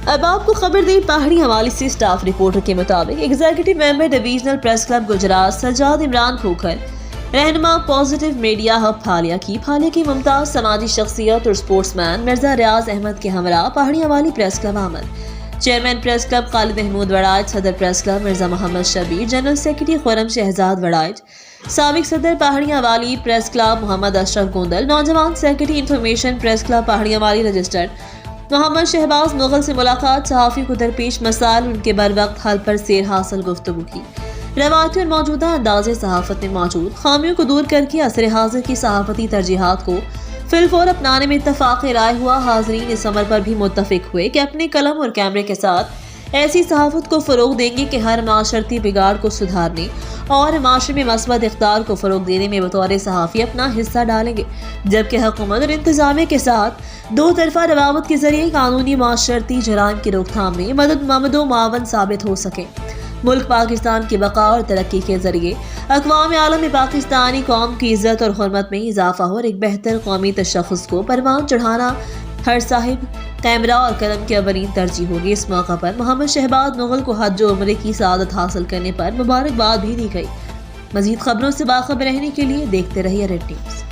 اب آپ کو خبر دیں، پہاڑی حوالی سے اسٹاف رپورٹر کے مطابق executive member divisional press club Gujarat Sajjad Imran Khokhar, رہنما پازیٹیو میڈیا ہب پھالیا کی ممتاز سماجی شخصیت اور سپورٹس مین مرزا ریاض احمد کے ہمراہ پہاڑی حوالی پریس کلب آمد، چیئرمین پریس کلب خالد محمود وڑائچ، صدر press club Mirza Muhammad Shabbir, general secretary خرم شہزاد وڑائچ، سابق صدر پہاڑی حوالی پریس کلب محمد اشرف گوندل، نوجوان سیکرٹری انفارمیشن پریس کلب پہاڑی حوالی رجسٹرڈ محمد شہباز مغل سے ملاقات، صحافی کو درپیش مسائل ان کے بر وقت حل پر سیر حاصل گفتگو کی، روایتی اور موجودہ انداز صحافت میں موجود خامیوں کو دور کر کے عصر حاضر کی صحافتی ترجیحات کو فی الفور اپنانے میں اتفاق رائے ہوا۔ حاضرین اس عمل پر بھی متفق ہوئے کہ اپنے قلم اور کیمرے کے ساتھ ایسی صحافت کو فروغ دیں گے کہ ہر معاشرتی بگاڑ کو سدھارنے اور معاشرے میں مثبت اقدار کو فروغ دینے میں بطور صحافی اپنا حصہ ڈالیں گے، جبکہ حکومت اور انتظامیہ کے ساتھ دو طرفہ روابط کے ذریعے قانونی معاشرتی جرائم کی روک تھام میں مدد و معاون ثابت ہو سکے۔ ملک پاکستان کی بقا اور ترقی کے ذریعے اقوام عالم میں پاکستانی قوم کی عزت اور حرمت میں اضافہ ہو اور ایک بہتر قومی تشخص کو پروان چڑھانا ہر صاحب کیمرہ اور قلم کی اولین ترجیح ہوگی۔ اس موقع پر محمد شہباز مغل کو حج و عمرے کی سعادت حاصل کرنے پر مبارکباد بھی دی گئی۔ مزید خبروں سے باخبر رہنے کے لیے دیکھتے رہیے ریڈ نیوز۔